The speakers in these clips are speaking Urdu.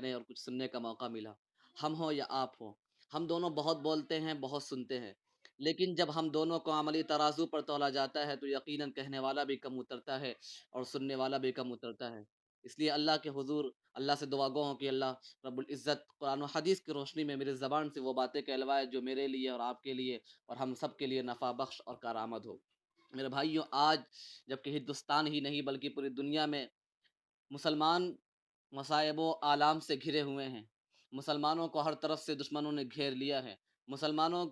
کرنے اور کچھ سننے کا موقع ملا، ہم ہوں یا آپ ہوں، ہم دونوں بہت بولتے ہیں، بہت سنتے ہیں، لیکن جب ہم دونوں کو عملی ترازو پر تولا جاتا ہے تو یقیناً کہنے والا بھی کم اترتا ہے اور سننے والا بھی کم اترتا ہے۔ اس لیے اللہ کے حضور اللہ سے دعا گو ہوں کہ اللہ رب العزت قرآن و حدیث کی روشنی میں میری زبان سے وہ باتیں کہلوائے جو میرے لیے اور آپ کے لیے اور ہم سب کے لیے نفع بخش اور کارآمد ہو۔ میرے بھائیوں، آج جبکہ ہندوستان ہی نہیں بلکہ پوری دنیا میں مسلمان مصائب و آلام سے گھرے ہوئے ہیں، مسلمانوں کو ہر طرف سے دشمنوں نے گھیر لیا ہے، مسلمانوں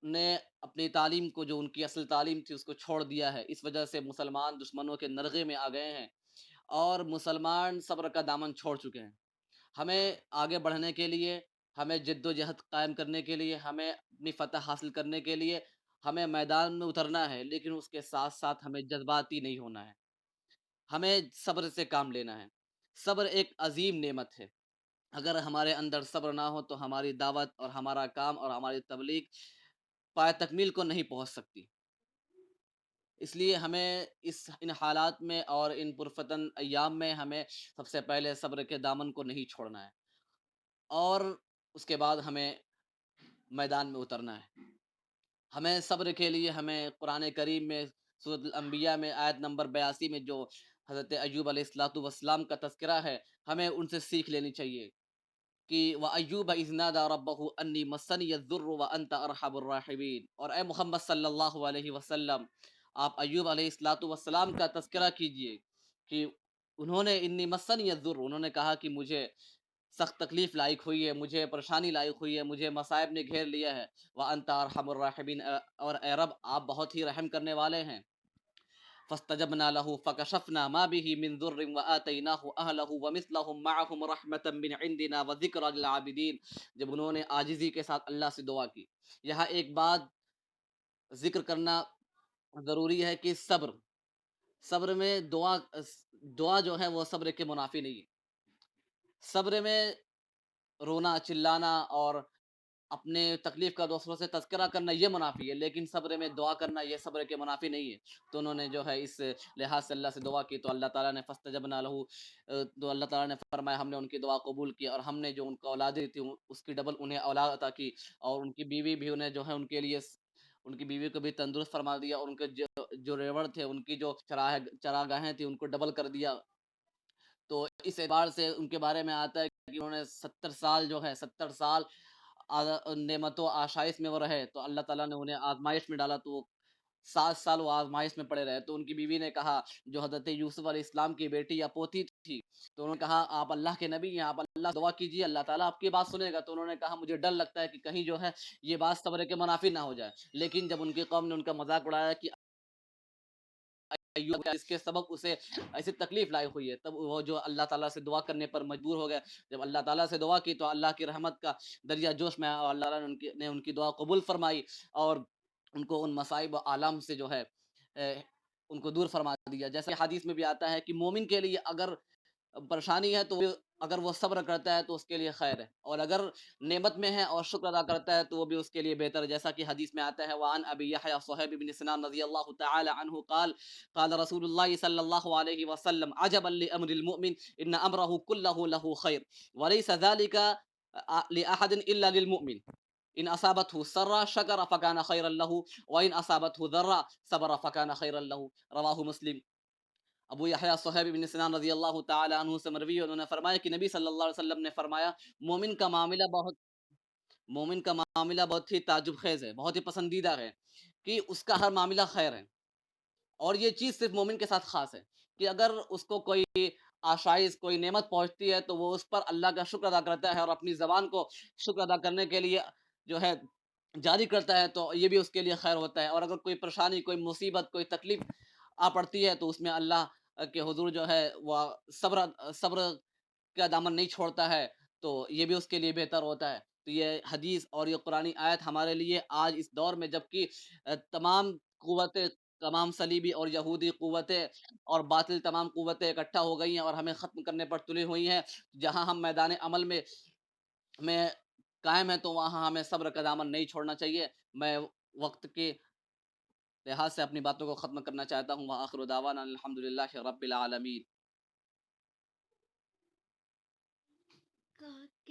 نے اپنی تعلیم کو جو ان کی اصل تعلیم تھی اس کو چھوڑ دیا ہے، اس وجہ سے مسلمان دشمنوں کے نرغے میں آ گئے ہیں اور مسلمان صبر کا دامن چھوڑ چکے ہیں۔ ہمیں آگے بڑھنے کے لیے، ہمیں جد و جہد قائم کرنے کے لیے، ہمیں اپنی فتح حاصل کرنے کے لیے ہمیں میدان میں اترنا ہے، لیکن اس کے ساتھ ساتھ ہمیں جذباتی نہیں ہونا ہے، ہمیں صبر سے کام لینا ہے۔ صبر ایک عظیم نعمت ہے، اگر ہمارے اندر صبر نہ ہو تو ہماری دعوت اور ہمارا کام اور ہماری تبلیغ پائے تکمیل کو نہیں پہنچ سکتی۔ اس لیے ہمیں ان حالات میں اور ان پرفتن ایام میں ہمیں سب سے پہلے صبر کے دامن کو نہیں چھوڑنا ہے اور اس کے بعد ہمیں میدان میں اترنا ہے۔ ہمیں صبر کے لیے ہمیں قرآن کریم میں سورۃ الانبیاء میں آیت نمبر 82 میں جو حضرت ایوب علیہ الصلوۃ والسلام کا تذکرہ ہے، ہمیں ان سے سیکھ لینی چاہیے کہ وَأَيُّوبَ إِذْ نَادَىٰ رَبَّهُ أَنِّي مَسَّنِيَ الضُّرُّ وَأَنْتَ أَرْحَمُ الرَّاحِمِينَ، اور اے محمد صلی اللہ علیہ وسلم، آپ ایوب علیہ الصلوۃ والسلام کا تذکرہ کیجئے کہ انہوں نے انی مسنی الضر، انہوں نے کہا کہ مجھے سخت تکلیف لاحق ہوئی ہے، مجھے پریشانی لاحق ہوئی ہے، مجھے مصائب نے گھیر لیا ہے۔ وَأَنْتَ أَرْحَمُ الرَّاحِمِينَ، اور اے رب آپ بہت ہی رحم کرنے والے ہیں۔ فاستجبنا له فكشفنا ما به من ضر وآتيناه أهله ومثلهم معهم رحمة من عندنا وذكرى للعابدين، جب انہوں نے عاجزی کے ساتھ اللہ سے دعا کی۔ یہاں ایک بات ذکر کرنا ضروری ہے کہ صبر میں دعا جو ہے وہ صبر کے منافی نہیں ہے۔ صبر میں رونا چلانا اور اپنے تکلیف کا دوسروں سے تذکرہ کرنا یہ منافی ہے، لیکن صبر میں دعا کرنا یہ صبر کے منافی نہیں ہے۔ تو انہوں نے جو ہے اس لحاظ سے اللہ سے دعا کی تو اللہ تعالیٰ نے فاستجبنا لہ، تو اللہ تعالیٰ نے فرمایا ہم نے ان کی دعا قبول کی اور ہم نے جو ان کو اولادیں دی تھی اس کی ڈبل انہیں اولاد عطا کی، اور ان کی بیوی بھی انہیں جو ہے ان کے لیے ان کی بیوی کو بھی تندرست فرما دیا، اور ان کے جو ریوڑ تھے، ان کی جو چراگاہیں تھیں ان کو ڈبل کر دیا۔ تو اس اعتبار سے ان کے بارے میں آتا ہے کہ انہوں نے 70 سال جو ہے 70 سال نعمت و آشائش میں وہ رہے، تو اللہ تعالیٰ نے انہیں آزمائش میں ڈالا تو وہ 7 سال وہ آزمائش میں پڑے رہے۔ تو ان کی بیوی نے کہا، جو حضرت یوسف علیہ السلام کی بیٹی یا پوتی تھی، تو انہوں نے کہا آپ اللہ کے نبی ہیں، آپ اللہ سے دعا کیجیے، اللہ تعالیٰ آپ کی بات سنے گا۔ تو انہوں نے کہا مجھے ڈر لگتا ہے کہ کہیں جو ہے یہ بات صبر کے منافی نہ ہو جائے، لیکن جب ان کی قوم نے ان کا مذاق اڑایا کہ ایوب اس کے سبب اسے ایسی تکلیف لائی ہوئی ہے، تب وہ جو اللہ تعالیٰ سے دعا کرنے پر مجبور ہو گئے۔ جب اللہ تعالیٰ سے دعا کی تو اللہ کی رحمت کا دریا جوش میں آیا اور اللہ تعالیٰ نے ان کی دعا قبول فرمائی اور ان کو ان مصائب و آلام سے جو ہے ان کو دور فرما دیا۔ جیسے حدیث میں بھی آتا ہے کہ مومن کے لیے اگر پریشانی ہے تو اگر وہ صبر کرتا ہے تو اس کے لیے خیر ہے، اور اگر نعمت میں ہے اور شکر ادا کرتا ہے تو وہ بھی اس کے لیے بہتر ہے، جیسا کہ حدیث میں آتا ہے وعن ابی یحییٰ صہیب بن سنان رضی اللہ تعالی عنہ قال قال رسول اللہ صلی اللہ علیہ وسلم عجبا لامر المؤمن ان امره كله له خیر وليس ذلك لاحد الا للمؤمن ان اصابته سرا شکر فکان خیرا له وان اصابته ضرا صبر فکان خیرا له، رواہ مسلم۔ ابو یحییٰ صہیب بن سنان رضی اللہ تعالی عنہ سے مروی ہے، انہوں نے فرمایا کہ نبی صلی اللہ علیہ وسلم نے فرمایا مومن کا معاملہ بہت مومن کا معاملہ بہت ہی تعجب خیز ہے، بہت ہی پسندیدہ ہے کہ اس کا ہر معاملہ خیر ہے، اور یہ چیز صرف مومن کے ساتھ خاص ہے کہ اگر اس کو کوئی آشائش کوئی نعمت پہنچتی ہے تو وہ اس پر اللہ کا شکر ادا کرتا ہے اور اپنی زبان کو شکر ادا کرنے کے لیے جو ہے جاری کرتا ہے، تو یہ بھی اس کے لیے خیر ہوتا ہے۔ اور اگر کوئی پریشانی کوئی مصیبت کوئی تکلیف آ پڑتی ہے تو اس میں اللہ کہ حضور جو ہے وہ صبر کا دامن نہیں چھوڑتا ہے، تو یہ بھی اس کے لیے بہتر ہوتا ہے۔ تو یہ حدیث اور یہ قرآنی آیت ہمارے لیے آج اس دور میں جبکہ تمام قوتیں تمام صلیبی اور یہودی قوتیں اور باطل تمام قوتیں اکٹھا ہو گئی ہیں اور ہمیں ختم کرنے پر تلی ہوئی ہیں، جہاں ہم میدان عمل میں قائم ہیں تو وہاں ہمیں صبر کا دامن نہیں چھوڑنا چاہیے۔ میں وقت کے لحاظ سے اپنی باتوں کو ختم کرنا چاہتا ہوں۔ وآخر دعوانا الحمد للہ رب العالمین۔